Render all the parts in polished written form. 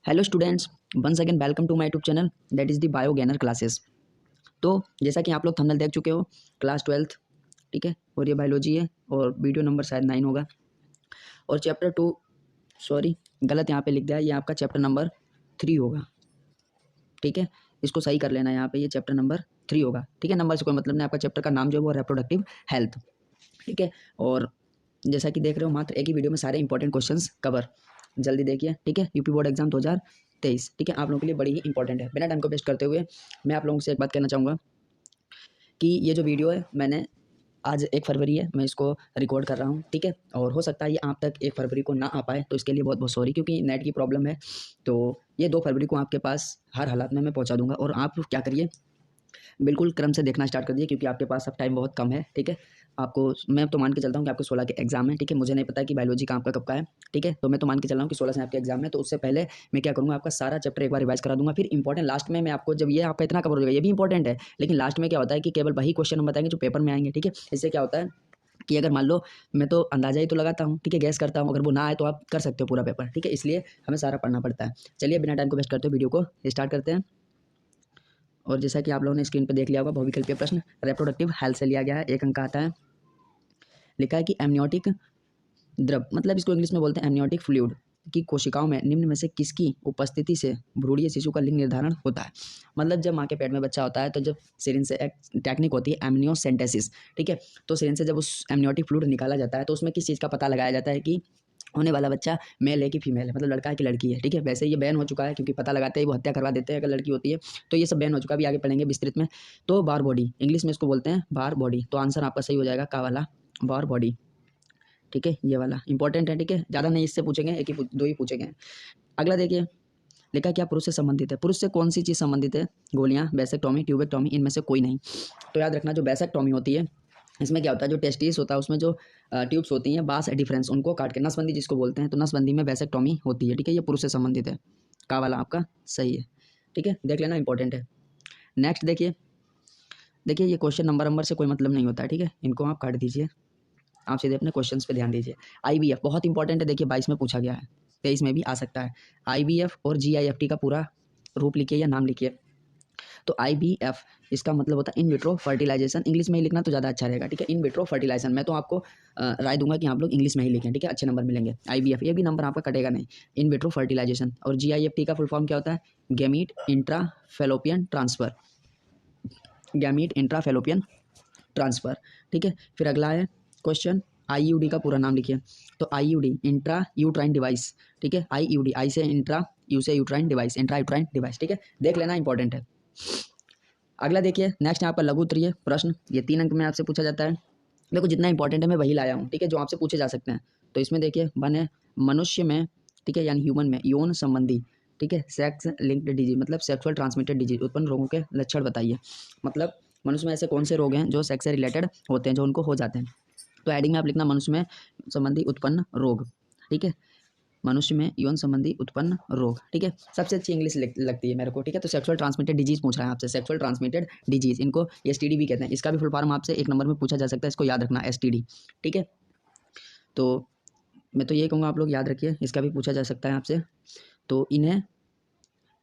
Hello students, once again welcome to my YouTube channel that is the bio gainer classes. तो जैसा कि आप लोग थंबनेल देख चुके हो, क्लास 12th, ठीक है, और ये बायोलॉजी है और वीडियो नंबर शायद 9 होगा और चैप्टर 2, सॉरी गलत यहाँ पे लिख दिया है, ये आपका चैप्टर नंबर 3 होगा। ठीक है, इसको सही कर लेना, यहाँ पे ये चैप्टर नंबर 3 होगा। ठीक है, नंबर से कोई मतलब नहीं, आपका चैप्टर का नाम जो है वो रिप्रोडक्टिव हेल्थ। ठीक है, और जैसा कि देख रहे हो मात्र एक ही वीडियो में सारे इंपॉर्टेंट क्वेश्चंस कवर। जल्दी देखिए, ठीक है, यूपी बोर्ड एग्जाम 2023, ठीक है, आप लोगों के लिए बड़ी ही इंपॉर्टेंट है। बिना टाइम को वेस्ट करते हुए मैं आप लोगों से एक बात कहना चाहूँगा कि ये जो वीडियो है, मैंने आज 1 फरवरी है, मैं इसको रिकॉर्ड कर रहा हूँ, ठीक है, और हो सकता है ये आप तक 1 फरवरी को ना आ पाए, तो इसके लिए बहुत बहुत सॉरी, क्योंकि नेट की प्रॉब्लम है। तो ये 2 फरवरी को आपके पास हर हालात में मैं पहुँचा दूँगा। और आप क्या करिए, बिल्कुल क्रम से देखना स्टार्ट कर दिए, क्योंकि आपके पास अब टाइम बहुत कम है। ठीक है, आपको मैं तो मान के चलता हूँ कि आपके 16 के एग्जाम है। ठीक है, मुझे नहीं पता कि बायोलॉजी का आपका कब का है। ठीक है, तो मैं तो मान के चल रहा हूँ कि 16 से आपके एग्जाम है, तो उससे पहले मैं क्या करूँगा, आपका सारा चैप्टर एक बार रिवाइज करा दूंगा। फिर इंपॉर्टेंट लास्ट में मैं आपको, जब ये आपका इतना कवर हो जाएगा, ये भी इंपॉर्टेंट है, लेकिन लास्ट में क्या होता है कि केवल वही क्वेश्चन हम बताएंगे जो पेपर में आएंगे। ठीक है, इससे क्या होता है कि अगर मान लो, मैं तो अंदाजा ही तो लगाता हूँ, ठीक है, गैस करता हूँ, अगर वो ना आए तो आप कर सकते हो पूरा पेपर। ठीक है, इसलिए हमें सारा पढ़ना पड़ता है। चलिए बिना टाइम को वेस्ट करते हुए वीडियो को स्टार्ट करते हैं। और जैसा कि आप लोगों ने स्क्रीन पर देख लिया होगा, बहुविकल्पीय प्रश्न रिप्रोडक्टिव हेल्थ से लिया गया है। 1 अंक का आता है। लिखा है कि एमनियोटिक द्रव, मतलब इसको इंग्लिश में बोलते हैं एमनियोटिक फ्लूइड, की कोशिकाओं में निम्न में से किसकी उपस्थिति से भ्रूणीय शिशु का लिंग निर्धारण होता है। मतलब जब माँ के पेट में बच्चा होता है, तो जब सिरिंज से एक टेक्निक होती है एमनियोसेंटेसिस। ठीक है, तो सिरिंज से जब उस एमनियोटिक फ्लूइड निकाला जाता है, तो उसमें किस चीज़ का पता लगाया जाता है कि होने वाला बच्चा मेल है कि फीमेल है, मतलब लड़का है कि लड़की है। ठीक है, वैसे ये बैन हो चुका है, क्योंकि पता लगाते ही वो हत्या करवा देते हैं अगर लड़की होती है, तो ये सब बैन हो चुका है। अभी आगे पढ़ेंगे विस्तृत में। तो बार बॉडी, इंग्लिश में इसको बोलते हैं बार बॉडी, तो आंसर आपका सही हो जाएगा का वाला, बार बॉडी। ठीक है, ये वाला इंपॉर्टेंट है। ठीक है, ज़्यादा नहीं इससे पूछेंगे, एक ही 2 ही पूछेंगे। अगला देखिए, लिखा क्या पुरुष से संबंधित है। पुरुष से कौन सी चीज़ संबंधित है? गोलियाँ, वैसेक्टॉमी, ट्यूबेक्टॉमी, इनमें से कोई नहीं। तो याद रखना, जो वैसेक्टॉमी होती है, इसमें क्या होता है, जो टेस्टिस होता है उसमें जो ट्यूब्स होती हैं, बास डिफरेंस, उनको काट के नसबंदी जिसको बोलते हैं, तो नसबंदी में वैसेक्टॉमी होती है। ठीक है, ये पुरुष से संबंधित है। का वाला आपका सही है। ठीक है, देख लेना, इंपॉर्टेंट है। नेक्स्ट देखिए, देखिए ये क्वेश्चन नंबर से कोई मतलब नहीं होता है। ठीक है, इनको आप काट दीजिए, आप सीधे अपने क्वेश्चंस पे ध्यान दीजिए। आईवीएफ बहुत इंपॉर्टेंट है, देखिए 22 में पूछा गया है, 23 में भी आ सकता है। आईवीएफ और जीआईएफटी का पूरा रूप लिखिए या नाम लिखिए। तो आईवीएफ, इसका मतलब होता है इन विट्रो फर्टिलाइजेशन। इंग्लिश में ही लिखना तो ज़्यादा अच्छा रहेगा। ठीक है, इन विट्रो फर्टिलाइजेशन। मैं तो आपको राय दूंगा कि आप लोग इंग्लिश में ही लिखें। ठीक है, अच्छे नंबर मिलेंगे। आईवीएफ, ये भी नंबर आपका कटेगा नहीं। In vitro fertilisation. और जीआईएफटी का फुल फॉर्म क्या होता है? Gamete intra fallopian transfer. Gamete intra fallopian transfer. ठीक है, फिर अगला है क्वेश्चन, आईयूडी का पूरा नाम लिखिए। तो आईयूडी इंट्रा यूट्राइन डिवाइस। ठीक है, आईयूडी, आई से इंट्रा, यू से uterine device, intra uterine device. ठीक है, देख लेना, इंपॉर्टेंट है। अगला देखिए, नेक्स्ट यहाँ पर लघु उत्तरीय प्रश्न, ये 3 अंक में आपसे पूछा जाता है। देखो जितना इंपॉर्टेंट है मैं वही लाया हूँ। ठीक है, जो आपसे पूछे जा सकते हैं। तो इसमें देखिए, वन है मनुष्य में, ठीक है, यानी ह्यूमन में यौन संबंधी, ठीक है, सेक्स लिंक्ड डिजीज, मतलब सेक्सुअल ट्रांसमिटेड डिजीज उत्पन्न रोगों के लक्षण बताइए। मतलब मनुष्य में ऐसे कौन से रोग हैं जो सेक्स से रिलेटेड होते हैं, जो उनको हो जाते हैं। तो हेडिंग में आप लिखना मनुष्य में संबंधी उत्पन्न रोग। ठीक है, मनुष्य में यौन संबंधी उत्पन्न रोग। ठीक है, सबसे अच्छी इंग्लिश लगती है मेरे को। ठीक है, तो सेक्सुअल ट्रांसमिटेड डिजीज पूछ रहा है आपसे, सेक्सुअल ट्रांसमिटेड डिजीज, इनको एसटीडी भी कहते हैं। इसका भी फुल फॉर्म आपसे 1 नंबर में पूछा जा सकता है, इसको याद रखना, एसटीडी। ठीक है, तो मैं तो ये कहूँगा आप लोग याद रखिए, इसका भी पूछा जा सकता है आपसे। तो इन्हें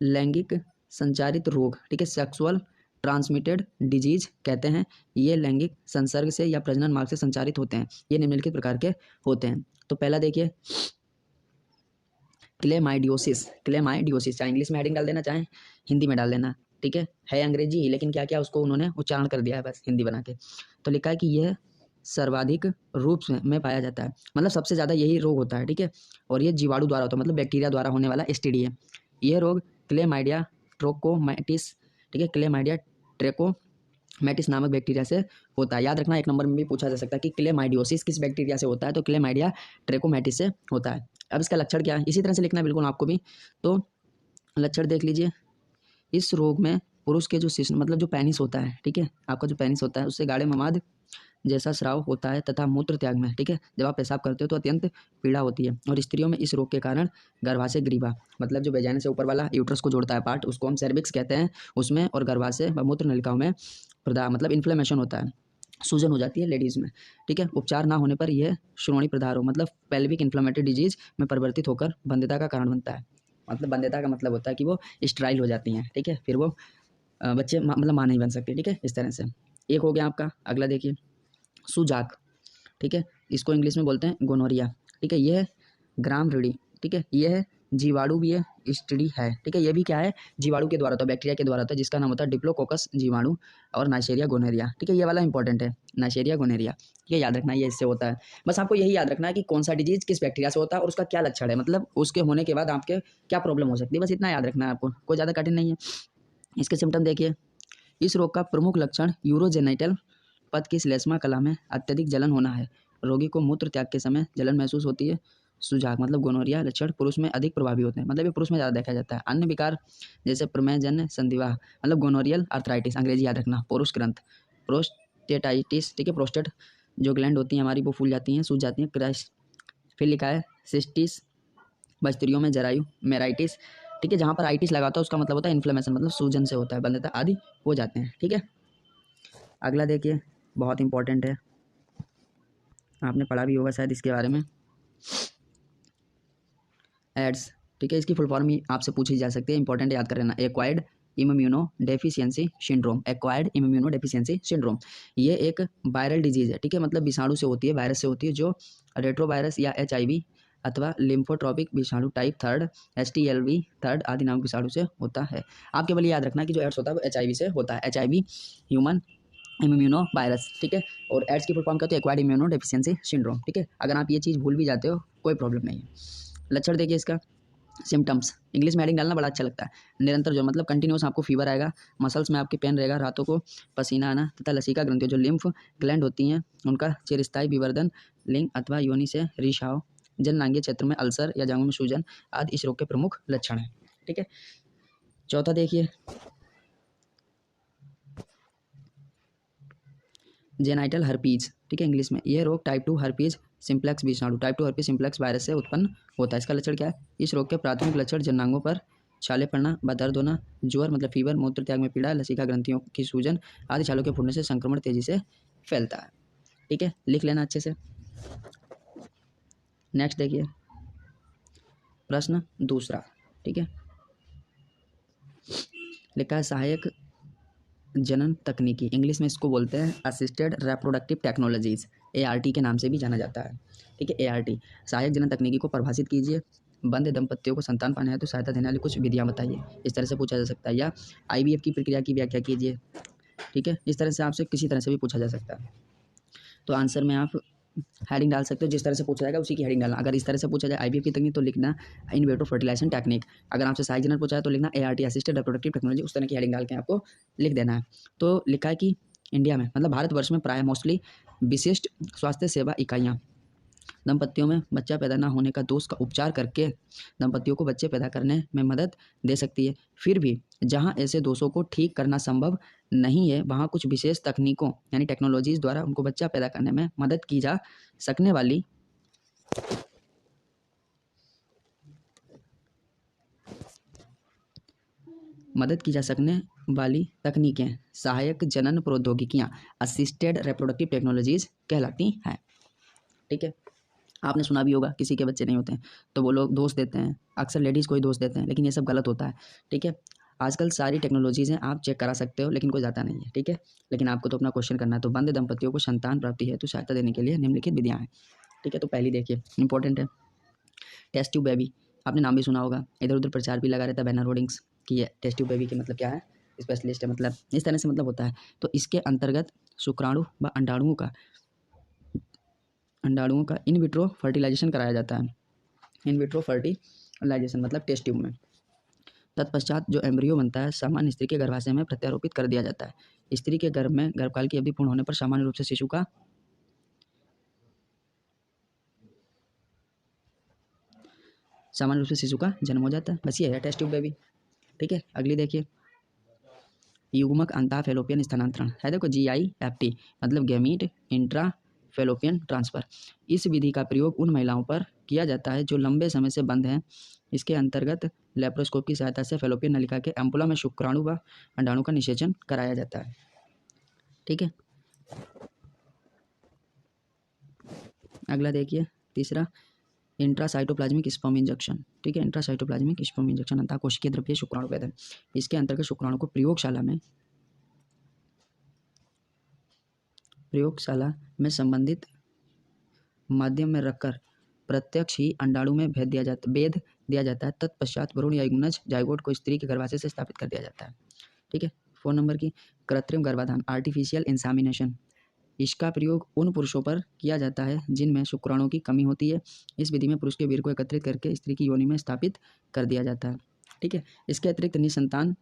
लैंगिक संचारित रोग, ठीक है, सेक्सुअल ट्रांसमिटेड डिजीज कहते हैं। ये लैंगिक संसर्ग से या प्रजनन मार्ग से संचारित होते हैं। ये निम्नलिखित प्रकार के होते हैं। तो पहला देखिए, क्लेमाइडियोसिस। क्लेमाइडियोसिस, चाहे इंग्लिश में हेडिंग डाल देना, चाहे हिंदी में डाल देना। ठीक है अंग्रेजी ही, लेकिन क्या क्या उसको उन्होंने उच्चारण कर दिया है बस हिंदी बना के। तो लिखा है कि यह सर्वाधिक रूप में पाया जाता है, मतलब सबसे ज़्यादा यही रोग होता है। ठीक है, और ये जीवाणु द्वारा होता है, मतलब बैक्टीरिया द्वारा होने वाला एसटीडी है। यह रोग क्लेमाइडिया ट्रोकोमैटिस, ठीक है, क्लेमाइडिया ट्रेकोमैटिस नामक बैक्टीरिया से होता है। याद रखना, 1 नंबर में भी पूछा जा सकता है कि क्लेमाइडियोसिस किस बैक्टीरिया से होता है, तो क्लेमाइडिया ट्रेकोमैटिस से होता है। अब इसका लक्षण क्या है, इसी तरह से लिखना है बिल्कुल आपको भी। तो लक्षण देख लीजिए, इस रोग में पुरुष के जो शिश्न, मतलब जो पेनिस होता है, ठीक है, आपका जो पेनिस होता है, उससे गाढ़े मवाद जैसा स्राव होता है, तथा मूत्र त्याग में, ठीक है, जब आप पेशाब करते हो तो अत्यंत पीड़ा होती है। और स्त्रियों में इस रोग के कारण गर्भाशय ग्रीवा, मतलब जो वेजाइना से ऊपर वाला यूट्रस को जोड़ता है पार्ट, उसको हम सर्विक्स कहते हैं, उसमें और गर्भाशय व मूत्र नलिकाओं में प्रदाह, मतलब इन्फ्लेमेशन होता है, सूजन हो जाती है लेडीज़ में। ठीक है, उपचार ना होने पर यह श्रोणि प्रदाह रोग, मतलब पेल्विक इन्फ्लेमेटरी डिजीज में परिवर्तित होकर बंध्यता का कारण बनता है। मतलब बंध्यता का मतलब होता है कि वो स्टराइल हो जाती हैं, ठीक है, फिर वो बच्चे मतलब माँ नहीं बन सकते, ठीक है, इस तरह से। एक हो गया आपका। अगला देखिए सुजाक, ठीक है, इसको इंग्लिश में बोलते हैं गोनोरिया, ठीक है, ये है ग्राम रीढ़ी, ठीक है, ये है जीवाणु भी है, स्टडी है, ठीक है, ये भी क्या है, जीवाणु के द्वारा होता है, बैक्टीरिया के द्वारा होता है, जिसका नाम होता है डिप्लोकोकस जीवाणु और नाइसेरिया गोनेरिया, ठीक है, ये वाला इंपॉर्टेंट है, नाइसेरिया गोनेरिया, ये याद रखना, ये इससे होता है। बस आपको यही याद रखना है कि कौन सा डिजीज किस बैक्टीरिया से होता है और उसका क्या लक्षण है, मतलब उसके होने के बाद आपके क्या प्रॉब्लम हो सकती है, बस इतना याद रखना है आपको, कोई ज़्यादा कठिन नहीं है। इसके सिम्टम देखिए, इस रोग का प्रमुख लक्षण यूरोजेनिटल पद की श्लेष्मा कला में अत्यधिक जलन होना है। रोगी को मूत्र त्याग के समय जलन महसूस होती है। सुजाक मतलब गोनोरिया लक्षण पुरुष में अधिक प्रभावी होते हैं, मतलब ये पुरुष में ज़्यादा देखा जाता है। अन्य विकार जैसे प्रमेहजन्य संधिवा मतलब गोनोरियल आर्थराइटिस, अंग्रेजी याद रखना, पोरुष ग्रंथ, प्रोस्टेटाइटिस, ठीक है, प्रोस्टेट जो ग्लैंड होती हैं हमारी वो फूल जाती हैं, सूज जाती हैं, क्रैश, फिर लिखा है सिस्टिस, स्त्रियों में जरायु, मेराइटिस, ठीक है, जहाँ पर आइटिस लगा होता है उसका मतलब होता है इन्फ्लेमेशन, मतलब सूजन से होता है, बंधता आदि हो जाते हैं, ठीक है। अगला देखिए बहुत इंपॉर्टेंट है, आपने पढ़ा भी होगा शायद इसके बारे में, एड्स, ठीक है, इसकी फुल फॉर्म ही आपसे पूछी जा सकती है, इंपॉर्टेंट याद कर लेना, acquired immuno deficiency syndrome, acquired immuno deficiency syndrome, ये एक वायरल डिजीज है, ठीक है, मतलब विषाणु से होती है, वायरस से होती है, जो रेट्रोवायरस या HIV अथवा लिम्फोट्रॉपिक विषाणु टाइप 3 HTLV 3 आदि नामक विषाणु से होता है। आप केवल याद रखना कि जो एड्स होता है वो HIV से होता है, HIV ह्यूमन इम्यूनो वायरस, ठीक है, और एड्स की फुल फॉर्म क्या होती है, एक्वायर्ड इम्यूनो डेफिशिएंसी सिंड्रोम, ठीक है, अगर आप ये चीज़ भूल भी जाते हो कोई प्रॉब्लम नहीं है। लक्षण देखिए इसका, सिम्टम्स इंग्लिश में हेडिंग डालना बड़ा अच्छा लगता है, निरंतर जो मतलब कंटिन्यूस आपको फीवर आएगा, मसल्स में आपके पेन रहेगा, रातों को पसीना आना तथा लसिका ग्रंथियों जो लिम्फ ग्लैंड होती हैं उनका चिरस्थायी विवर्धन, लिंग अथवा योनि से रिसाव, जननांगीय क्षेत्र में अल्सर या जांघों में सूजन आदि इस रोग के प्रमुख लक्षण हैं, ठीक है। चौथा देखिए जेनाइटल हर्पीज, ठीक है, इंग्लिश में, यह रोग टाइप 2 हर्पीज सिम्प्लेक्स विषाणु टाइप 2 हर्पीज सिम्प्लेक्स वायरस से उत्पन्न होता है। इसका लक्षण क्या है, इस रोग के प्राथमिक लक्षण जननांगों पर छाले पड़ना व दर्द होना, ज्वर मतलब फीवर, मूत्र त्याग में पीड़ा, लसिका ग्रंथियों की सूजन आदि, छालों के फूटने से संक्रमण तेजी से फैलता है, ठीक है, लिख लेना अच्छे से। नेक्स्ट देखिए प्रश्न दूसरा, ठीक है, लिखा है सहायक जनन तकनीकी, इंग्लिश में इसको बोलते हैं असिस्टेड रिप्रोडक्टिव टेक्नोलॉजीज, ART के नाम से भी जाना जाता है, ठीक है, ART। सहायक जनन तकनीकी को परिभाषित कीजिए, बंद दंपतियों को संतान पाने है तो सहायता देने वाली कुछ विधियां बताइए, इस तरह से पूछा जा सकता है, या IVF की प्रक्रिया की व्याख्या कीजिए, ठीक है, इस तरह से आपसे किसी तरह से भी पूछा जा सकता है। तो आंसर में आप हेडिंग डाल सकते हो, जिस तरह से पूछा जाएगा उसी की हेडिंग डालना। अगर इस तरह से पूछा जाए IVF की तकनीक तो लिखना इन विट्रो फर्टिलाइजेशन टेक्निक, अगर आपसे सहायक जनन पूछा है तो लिखना ART असिस्टेड रिप्रोडक्टिव टेक्नोलॉजी, उस तरह की हेडिंग डाल के आपको लिख देना है। तो लिखा है कि इंडिया में मतलब भारतवर्ष में प्राय मोस्टली विशिष्ट स्वास्थ्य सेवा इकाइयाँ दंपतियों में बच्चा पैदा न होने का दोष का उपचार करके दंपतियों को बच्चे पैदा करने में मदद दे सकती है। फिर भी जहां ऐसे दोषों को ठीक करना संभव नहीं है वहां कुछ विशेष तकनीकों यानी टेक्नोलॉजीज द्वारा उनको बच्चा पैदा करने में मदद की जा सकने वाली तकनीकें सहायक जनन प्रौद्योगिकियां असिस्टेड रिप्रोडक्टिव टेक्नोलॉजीज कहलाती हैं, ठीक है। आपने सुना भी होगा किसी के बच्चे नहीं होते हैं तो वो लोग दोष देते हैं, अक्सर लेडीज़ को ही दोष देते हैं, लेकिन ये सब गलत होता है, ठीक है। आजकल सारी टेक्नोलॉजीज़ हैं, आप चेक करा सकते हो, लेकिन कोई जाता नहीं है, ठीक है। लेकिन आपको तो अपना क्वेश्चन करना है। तो बंद दंपतियों को संतान प्राप्ति हेतु सहायता देने के लिए निम्नलिखित विधियाँ हैं, ठीक है। तो पहली देखिए इंपॉर्टेंट है टेस्ट ट्यूब बेबी, आपने नाम भी सुना होगा, इधर उधर प्रचार भी लगा रहता है बैनर होर्डिंग्स कि ये टेस्ट ट्यूब बेबी के मतलब क्या है, स्पेशलिस्ट है, मतलब इस तरह से मतलब होता है। तो इसके अंतर्गत शुक्राणु व अंडाणुओं का इन विट्रो फर्टिलाइजेशन कराया जाता है, इन विट्रो फर्टिलाइजेशन मतलब टेस्ट ट्यूब में। तत्पश्चात जो एम्ब्रियो बनता है सामान्य स्त्री के गर्भाशय में प्रत्यारोपित कर दिया जाता है। स्त्री के गर्भ में गर्भकाल की अवधि पूर्ण होने पर सामान्य रूप से शिशु का जन्म हो जाता है। बस ये है टेस्ट ट्यूब बेबी, ठीक है। अगली देखिए युग्मक अंतः फैलोपियन स्थानांतरण है, देखो GIFT मतलब गैमीट इंट्रा फैलोपियन ट्रांसफ़र। इस विधि का प्रयोग उन महिलाओं पर किया जाता है जो लंबे समय से बंद हैं। इसके अंतर्गत लेप्रोस्कोप की सहायता से फैलोपियन नलिका के एम्पुला में शुक्राणु व अंडाणु का निषेचन कराया जाता है, ठीक है। अगला देखिए तीसरा इंट्रासाइटोप्लाज्मिक स्पर्म इंजेक्शन, ठीक है, इंट्रासाइटोप्लाज्मिक स्पर्म इंजेक्शन अंतःकोशिकीय द्रव्य शुक्राणु पैदा, इसके अंतर्गत शुक्राणु को प्रयोगशाला में संबंधित माध्यम में रखकर प्रत्यक्ष ही अंडाणु में बेध दिया जाता है। तत्पश्चात भ्रूण या युग्मज जाइगोट को स्त्री के गर्भाशय से स्थापित कर दिया जाता है, ठीक है। 4 नंबर की कृत्रिम गर्भाधान, आर्टिफिशियल इंसेमिनेशन, इसका प्रयोग उन पुरुषों पर किया जाता है जिनमें शुक्राणु की कमी होती है। इस विधि में पुरुष के वीर्य को एकत्रित करके स्त्री की योनि में स्थापित कर दिया जाता है, ठीक है। इसके अतिरिक्त निसंतान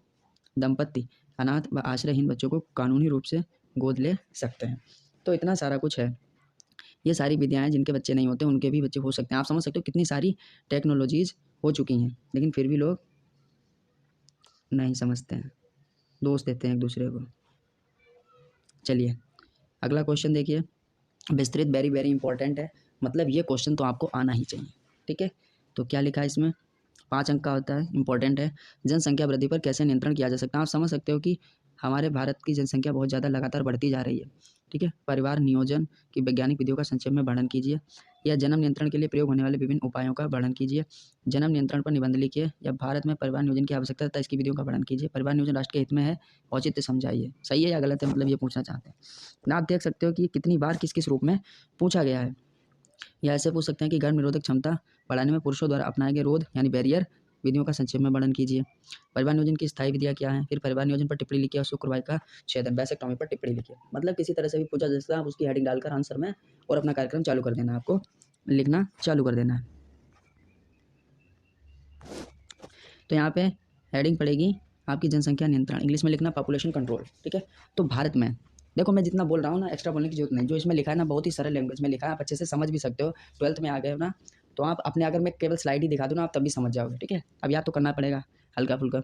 दंपत्ति अनाथ व आश्रयहीन बच्चों को कानूनी रूप से गोद ले सकते हैं। तो इतना सारा कुछ है, ये सारी विधियाँ हैं, जिनके बच्चे नहीं होते उनके भी बच्चे हो सकते हैं। आप समझ सकते हो कितनी सारी टेक्नोलॉजीज़ हो चुकी हैं, लेकिन फिर भी लोग नहीं समझते हैं, दोष देते हैं एक दूसरे को। चलिए अगला क्वेश्चन देखिए, विस्तृत वेरी वेरी इंपॉर्टेंट है, मतलब ये क्वेश्चन तो आपको आना ही चाहिए, ठीक है। तो क्या लिखा है इसमें, 5 अंक का होता है, इंपॉर्टेंट है। जनसंख्या वृद्धि पर कैसे नियंत्रण किया जा सकता है। आप समझ सकते हो कि हमारे भारत की जनसंख्या बहुत ज़्यादा लगातार बढ़ती जा रही है, ठीक है। परिवार नियोजन की वैज्ञानिक विधियों का संक्षेप में वर्णन कीजिए, या जन्म नियंत्रण के लिए प्रयोग होने वाले विभिन्न उपायों का वर्णन कीजिए। जन्म नियंत्रण पर निबंध लिखिए, या भारत में परिवार नियोजन की आवश्यकता तथा इसकी विधियों का वर्णन कीजिए। परिवार नियोजन राष्ट्र के हित में है, औचित्य समझाइए। सही है या गलत है, मतलब ये पूछना चाहते हैं ना। आप देख सकते हो कि कितनी बार किस किस रूप में पूछा गया है। या ऐसे पूछ सकते हैं कि गर्भ निरोधक क्षमता बढ़ाने में पुरुषों द्वारा अपनाए गए रोध यानी बैरियर विधियों का संक्षेप में वर्णन कीजिए। परिवार नियोजन की स्थायी विधियाँ क्या हैं। फिर परिवार नियोजन पर टिप्पणी लिखिए और शुक्रवार का छेदन वैसेक्टोमी पर टिप्पणी लिखिए। मतलब किसी तरह से भी पूछा जा सकता है, आप उसकी हेडिंग डालकर आंसर में और अपना कार्यक्रम चालू कर देना, आपको लिखना चालू कर देना है। तो यहाँ पे हेडिंग पड़ेगी आपकी जनसंख्या नियंत्रण, इंग्लिश में लिखना पॉपुलेशन कंट्रोल, ठीक है। तो भारत में देखो, मैं जितना बोल रहा हूँ ना, एक्स्ट्रा बोलने की जरूरत नहीं। जो इसमें लिखा है ना, बहुत ही सरल लैंग्वेज में लिखा है, आप अच्छे से समझ भी सकते हो। 12th में आ गए हो ना, तो आप अपने, अगर मैं केवल स्लाइड ही दिखा दूँ ना, आप तब भी समझ जाओगे, ठीक है। अब याद तो करना पड़ेगा हल्का फुल्का।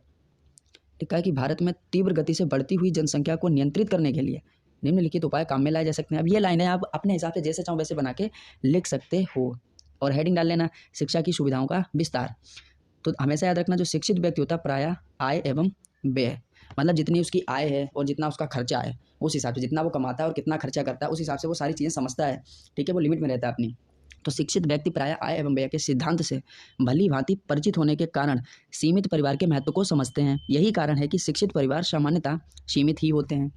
ठीक है कि भारत में तीव्र गति से बढ़ती हुई जनसंख्या को नियंत्रित करने के लिए निम्नलिखित उपाय काम में लाए जा सकते हैं। अब ये लाइनें आप अपने हिसाब से जैसे चाहो वैसे बना के लिख सकते हो, और हेडिंग डाल लेना शिक्षा की सुविधाओं का विस्तार। तो हमेशा याद रखना, जो शिक्षित व्यक्ति होता है प्रायः आय एवं व्यय, मतलब जितनी उसकी आय है और जितना उसका खर्चा है, उस हिसाब से जितना वो कमाता है और कितना खर्चा करता है, उस हिसाब से वो सारी चीज़ें समझता है, ठीक है। वो लिमिट में रहता है अपनी। तो शिक्षित व्यक्ति प्रायः आय एवं व्यय के सिद्धांत से भली भांति परिचित होने के कारण सीमित परिवार के महत्व को समझते हैं। यही कारण है कि शिक्षित परिवार सामान्यतः सीमित ही होते हैं।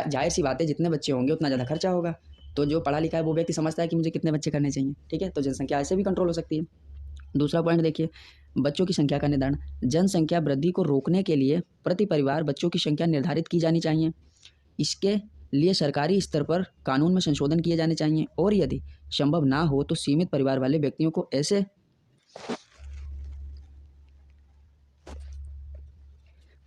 जाहिर सी बात है, जितने बच्चे होंगे उतना ज़्यादा खर्चा होगा। तो जो पढ़ा लिखा है वो व्यक्ति समझता है कि मुझे कितने बच्चे करने चाहिए, ठीक है। तो जनसंख्या ऐसे भी कंट्रोल हो सकती है। दूसरा पॉइंट देखिए, बच्चों की संख्या का निर्धारण। जनसंख्या वृद्धि को रोकने के लिए प्रति परिवार बच्चों की संख्या निर्धारित की जानी चाहिए। इसके लिए सरकारी स्तर पर कानून में संशोधन किए जाने चाहिए, और यदि संभव ना हो तो सीमित परिवार वाले व्यक्तियों को ऐसे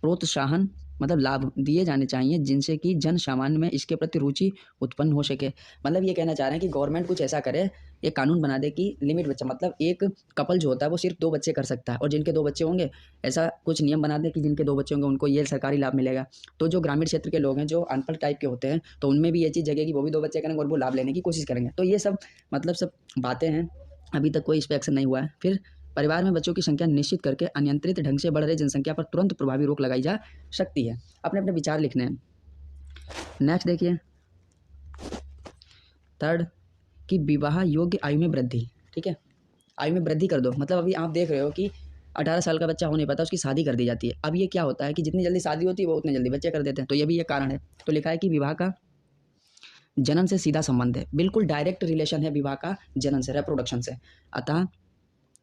प्रोत्साहन मतलब लाभ दिए जाने चाहिए जिनसे कि जन सामान्य में इसके प्रति रुचि उत्पन्न हो सके। मतलब ये कहना चाह रहे हैं कि गवर्नमेंट कुछ ऐसा करे, एक कानून बना दे कि लिमिट बच्चा, मतलब एक कपल जो होता है वो सिर्फ 2 बच्चे कर सकता है, और जिनके 2 बच्चे होंगे ऐसा कुछ नियम बना दे कि जिनके 2 बच्चे होंगे उनको ये सरकारी लाभ मिलेगा। तो जो ग्रामीण क्षेत्र के लोग हैं, जो अनपढ़ टाइप के होते हैं, तो उनमें भी ये चीज़ जगह कि वो भी 2 बच्चे करेंगे और वो लाभ लेने की कोशिश करेंगे। तो ये सब मतलब सब बातें हैं, अभी तक कोई इस पर एक्शन नहीं हुआ है। फिर परिवार में बच्चों की संख्या निश्चित करके अनियंत्रित ढंग से बढ़ रही जनसंख्या पर तुरंत प्रभावी रोक लगाई जा सकती है। अपने अपने विचार लिखने हैं। नेक्स्ट देखिए, 3rd कि विवाह योग्य आयु में वृद्धि, ठीक है। आयु में वृद्धि कर दो, मतलब अभी आप देख रहे हो कि 18 साल का बच्चा हो नहीं पाता, उसकी शादी कर दी जाती है। अब ये क्या होता है कि जितनी जल्दी शादी होती है वो उतने जल्दी बच्चे कर देते हैं। तो ये भी एक कारण है। तो लिखा है कि विवाह का जन्म से सीधा संबंध है, बिल्कुल डायरेक्ट रिलेशन है विवाह का जन्म से, रिप्रोडक्शन से। अतः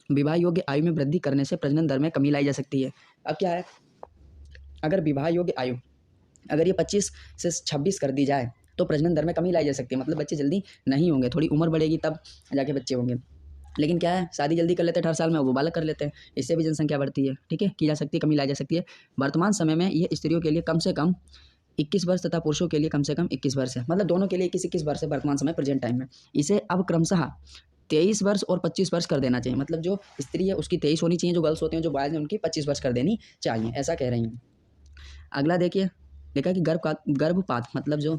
विवाह योग्य आयु में वृद्धि करने से प्रजनन दर में कमी लाई जा सकती है। अब क्या है, अगर विवाह योग्य आयु अगर ये 25 से 26 कर दी जाए तो प्रजनन दर में कमी लाई जा सकती है, मतलब बच्चे जल्दी नहीं होंगे, थोड़ी उम्र बढ़ेगी तब जाके बच्चे होंगे। लेकिन क्या है, शादी जल्दी कर लेते हैं 18 साल में, वो बालक कर लेते हैं, इससे भी जनसंख्या बढ़ती है, ठीक है। की जा सकती है, कमी लाई जा सकती है। वर्तमान समय में ये स्त्रियों के लिए कम से कम 21 वर्ष तथा पुरुषों के लिए कम से कम 21 वर्ष है, मतलब दोनों के लिए 21 वर्ष है वर्तमान समय, प्रेजेंट टाइम में। इसे अब क्रमशः 23 वर्ष और 25 वर्ष कर देना चाहिए। मतलब जो स्त्री है उसकी 23 होनी चाहिए, जो गर्ल्स होते हैं, जो बॉयज हैं, उनकी 25 वर्ष कर देनी चाहिए, ऐसा कह रही हैं। अगला देखिए, देखा कि गर्भपात मतलब जो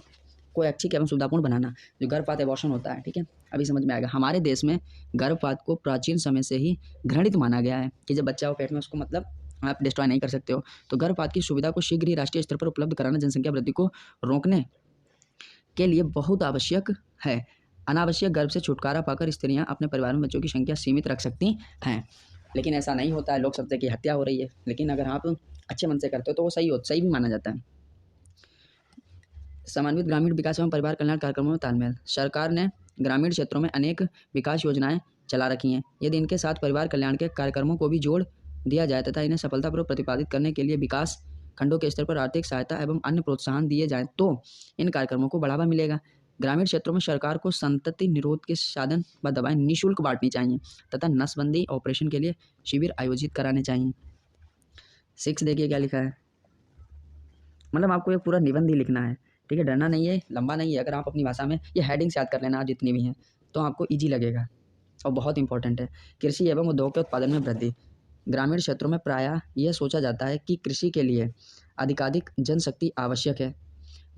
कोई अच्छी एवं सुविधापूर्ण बनाना, जो गर्भपात एबॉर्शन होता है, ठीक है। अभी समझ में आएगा। हमारे देश में गर्भपात को प्राचीन समय से ही घृणित माना गया है कि जब बच्चा हो पेट में, उसको मतलब आप डिस्ट्रॉय नहीं कर सकते हो। तो गर्भपात की सुविधा को शीघ्र ही राष्ट्रीय स्तर पर उपलब्ध कराना जनसंख्या वृद्धि को रोकने के लिए बहुत आवश्यक है। अनावश्यक गर्भ से छुटकारा पाकर स्त्रियां अपने परिवार में बच्चों की संख्या सीमित रख सकती हैं, लेकिन ऐसा नहीं होता है। लोग सोचते हैं कि हत्या हो रही है, लेकिन अगर आप अच्छे मन से करते हो तो वो सही भी माना जाता है। समन्वित ग्रामीण विकास एवं परिवार कल्याण कार्यक्रमों में तालमेल। सरकार ने ग्रामीण क्षेत्रों में अनेक विकास योजनाएं चला रखी हैं। यदि इनके साथ परिवार कल्याण के कार्यक्रमों को भी जोड़ दिया जाए तथा इन्हें सफलतापूर्वक प्रतिपादित करने के लिए विकास खंडों के स्तर पर आर्थिक सहायता एवं अन्य प्रोत्साहन दिए जाएं तो इन कार्यक्रमों को बढ़ावा मिलेगा। ग्रामीण क्षेत्रों में सरकार को संतति निरोध के साधन व दवाएं निःशुल्क बांटनी चाहिए तथा नसबंदी ऑपरेशन के लिए शिविर आयोजित कराने चाहिए। 6 देखिए क्या लिखा है, मतलब आपको एक पूरा निबंध ही लिखना है, ठीक है। डरना नहीं है, लंबा नहीं है। अगर आप अपनी भाषा में ये हेडिंग्स याद कर लेना आप जितनी भी हैं तो आपको ईजी लगेगा और बहुत इंपॉर्टेंट है। कृषि एवं उद्योग के उत्पादन में वृद्धि। ग्रामीण क्षेत्रों में प्रायः यह सोचा जाता है कि कृषि के लिए अधिकाधिक जनशक्ति आवश्यक है,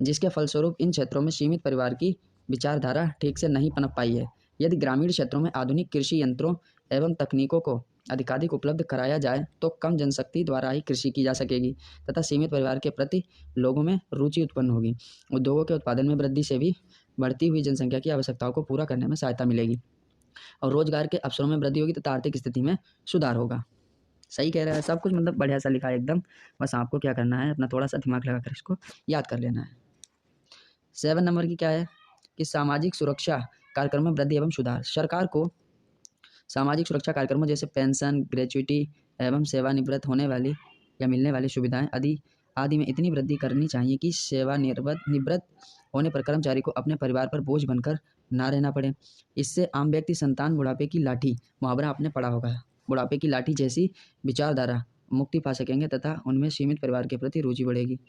जिसके फलस्वरूप इन क्षेत्रों में सीमित परिवार की विचारधारा ठीक से नहीं पनप पाई है। यदि ग्रामीण क्षेत्रों में आधुनिक कृषि यंत्रों एवं तकनीकों को अधिकाधिक उपलब्ध कराया जाए तो कम जनशक्ति द्वारा ही कृषि की जा सकेगी तथा सीमित परिवार के प्रति लोगों में रुचि उत्पन्न होगी। उद्योगों के उत्पादन में वृद्धि से भी बढ़ती हुई जनसंख्या की आवश्यकताओं को पूरा करने में सहायता मिलेगी और रोजगार के अवसरों में वृद्धि होगी तथा आर्थिक स्थिति में सुधार होगा। सही कह रहा है, सब कुछ मतलब बढ़िया सा लिखा है एकदम। बस आपको क्या करना है, अपना थोड़ा सा दिमाग लगाकर इसको याद कर लेना है। 7 नंबर की क्या है कि सामाजिक सुरक्षा कार्यक्रम में वृद्धि एवं सुधार। सरकार को सामाजिक सुरक्षा कार्यक्रमों जैसे पेंशन, ग्रेच्युटी एवं सेवानिवृत्त होने वाली या मिलने वाली सुविधाएं आदि में इतनी वृद्धि करनी चाहिए कि सेवानिवृत्त होने पर कर्मचारी को अपने परिवार पर बोझ बनकर ना रहना पड़े। इससे आम व्यक्ति संतान बुढ़ापे की लाठी, मुहावरा आपने पढ़ा होगा, बुढ़ापे की लाठी जैसी विचारधारा मुक्ति पा सकेंगे तथा उनमें सीमित परिवार के प्रति रुचि बढ़ेगी।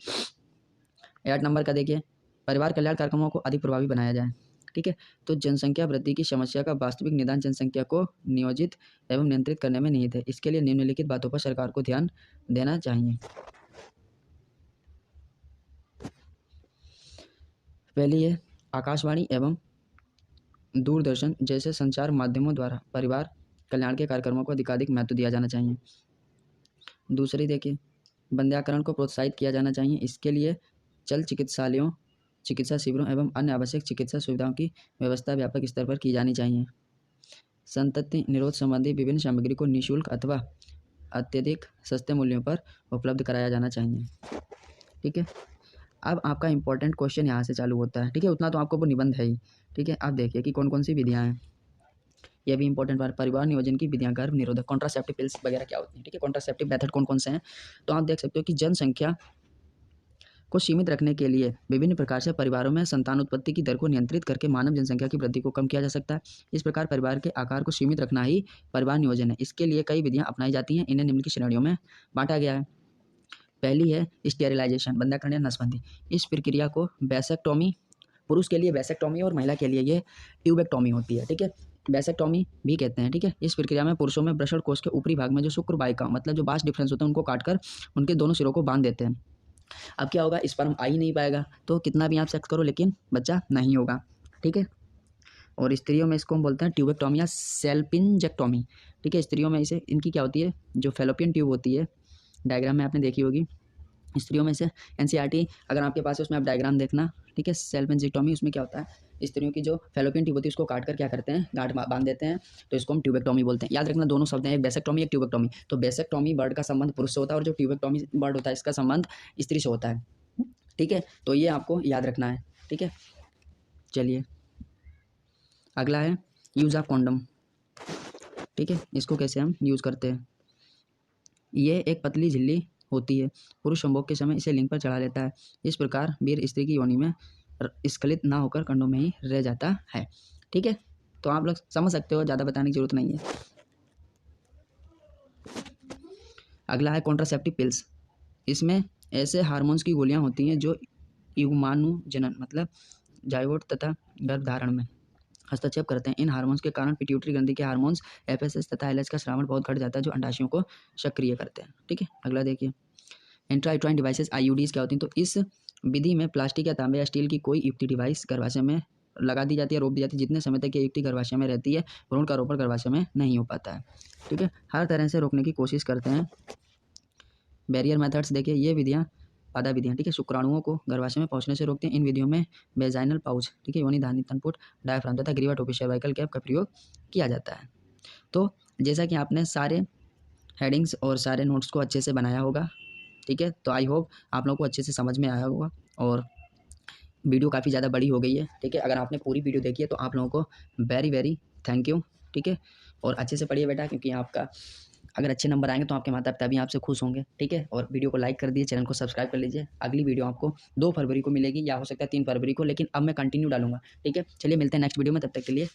8 नंबर का देखिए, परिवार कल्याण कार्यक्रमों को अधिक प्रभावी बनाया जाए, ठीक है। तो जनसंख्या वृद्धि की समस्या का वास्तविक निदान जनसंख्या को नियोजित एवं नियंत्रित करने में निहित है। इसके लिए निम्नलिखित बातों पर सरकार को ध्यान देना चाहिए। पहली है, आकाशवाणी एवं दूरदर्शन जैसे संचार माध्यमों द्वारा परिवार कल्याण के कार्यक्रमों को अधिकाधिक महत्व दिया जाना चाहिए। दूसरी देखिए, वंध्याकरण को प्रोत्साहित किया जाना चाहिए। इसके लिए चल चिकित्सालयों, चिकित्सा शिविरों एवं अन्य आवश्यक चिकित्सा सुविधाओं की व्यवस्था व्यापक स्तर पर की जानी चाहिए। संतति निरोध संबंधी विभिन्न सामग्री को निःशुल्क अथवा अत्यधिक सस्ते मूल्यों पर उपलब्ध कराया जाना चाहिए, ठीक है। अब आपका इंपॉर्टेंट क्वेश्चन यहाँ से चालू होता है, ठीक है। उतना तो आपको वो निबंध है ही, ठीक है। आप देखिए कि कौन कौन सी विधियाँ हैं, यह भी इंपॉर्टेंट बात। परिवार नियोजन की विधियाँ, गर्भ निरोधक, कॉन्ट्रासेप्टिव पिल्स वगैरह क्या होती हैं, ठीक है। कॉन्ट्रासेप्टिव मेथड कौन कौन से हैं, तो आप देख सकते हो कि जनसंख्या को सीमित रखने के लिए विभिन्न प्रकार से परिवारों में संतान उत्पत्ति की दर को नियंत्रित करके मानव जनसंख्या की वृद्धि को कम किया जा सकता है। इस प्रकार परिवार के आकार को सीमित रखना ही परिवार नियोजन है। इसके लिए कई विधियां अपनाई जाती हैं, इन्हें निम्न की श्रेणियों में बांटा गया है। पहली है स्टेरिलाइजेशन, वंध्याकरण या नसबंदी। इस प्रक्रिया को वैसेक्टोमी, पुरुष के लिए वैसेक्टोमी और महिला के लिए ये ट्यूबेक्टोमी होती है, ठीक है। वैसेक्टोमी भी कहते हैं, ठीक है। इस प्रक्रिया में पुरुषों में वृषण कोष के ऊपरी भाग में जो शुक्र वाहिका, मतलब जो बास डिफरेंस होता है, उनको काटकर उनके दोनों सिरों को बांध देते हैं। अब क्या होगा, स्पर्म आ ही नहीं पाएगा, तो कितना भी आप सेक्स करो लेकिन बच्चा नहीं होगा, ठीक है। और स्त्रियों में इसको हम बोलते हैं ट्यूबेक्टोमी या सेल्पिंजेक्टोमी, ठीक है। स्त्रियों में इसे, इनकी क्या होती है, जो फेलोपियन ट्यूब होती है, डायग्राम में आपने देखी होगी। स्त्रियों में से एनसीईआरटी अगर आपके पास है उसमें आप डायग्राम देखना, ठीक है। सेल्पिंजेक्टोमी, उसमें क्या होता है, स्त्रियों की जो फेलोपियन ट्यूब होती है उसको काट कर क्या करते हैं, गांठ बांध देते हैं, तो इसको हम ट्यूबेक्टोमी बोलते हैं। याद रखना दोनों शब्द हैं, एक बेसेक्टोमी एक ट्यूबेक्टोमी। तो बेसेक्टोमी बर्ड का संबंध पुरुष से होता है और जो ट्यूबेक्टोमी बर्ड होता है इसका संबंध स्त्री से होता है, ठीक है। तो ये आपको याद रखना है, ठीक है। चलिए अगला है यूज़ ऑफ कॉन्डम, ठीक है। इसको कैसे हम यूज़ करते हैं, ये एक पतली झिल्ली होती है, पुरुष संभोग के समय इसे लिंग पर चढ़ा लेता है। इस प्रकार वीर स्त्री की योनि में स्खलित ना होकर कंडों में ही रह जाता है, ठीक है। तो आप लोग समझ सकते हो, ज़्यादा बताने की जरूरत नहीं है। अगला है कॉन्ट्रासेप्टिव पिल्स। इसमें ऐसे हार्मोन्स की गोलियां होती हैं जो युग्माणुजनन, मतलब जायगोट तथा गर्भधारण में हस्तक्षेप करते हैं। इन हार्मोन्स के कारण पिट्यूटरी ग्रंथि के हार्मोन्स एफएसएच तथा एलएच का स्रावण बहुत घट जाता है, जो अंडाशयों को सक्रिय करते हैं, ठीक है। अगला देखिए इंट्रायूट्राइन डिवाइसेस, आईयूडीज क्या होती हैं, तो इस विधि में प्लास्टिक या तांबे या स्टील की कोई युक्ति डिवाइस गर्भाशय में लगा दी जाती है, रोक दी जाती है। जितने समय तक ये युक्ति गर्भाशय में रहती है भ्रूण का रोपण गर्भाशय में नहीं हो पाता है, ठीक है। हर तरह से रोकने की कोशिश करते हैं। बैरियर मेथड्स देखिए, ये विधियाँ बाधा विधियाँ, ठीक है, शुक्राणुओं को गर्भाशय में पहुँचने से रोकते हैं। इन विधियों में वेजाइनल पाउच, ठीक है, योनिधानी तनपुट, डायफ्राम तथा ग्रीवा टोपी सर्वाइकल कैप का प्रयोग किया जाता है। तो जैसा कि आपने सारे हेडिंग्स और सारे नोट्स को अच्छे से बनाया होगा, ठीक है, तो आई होप आप लोगों को अच्छे से समझ में आया होगा। और वीडियो काफ़ी ज़्यादा बड़ी हो गई है, ठीक है, अगर आपने पूरी वीडियो देखी है तो आप लोगों को वेरी वेरी थैंक यू, ठीक है। और अच्छे से पढ़िए बेटा, क्योंकि आपका अगर अच्छे नंबर आएंगे तो आपके माता पिता भी आपसे खुश होंगे, ठीक है। और वीडियो को लाइक कर दीजिए, चैनल को सब्सक्राइब कर लीजिए। अगली वीडियो आपको 2 फरवरी को मिलेगी या हो सकता है 3 फरवरी को, लेकिन अब मैं कंटिन्यू डालूंगा, ठीक है। चलिए मिलते हैं नेक्स्ट वीडियो में, तब तक के लिए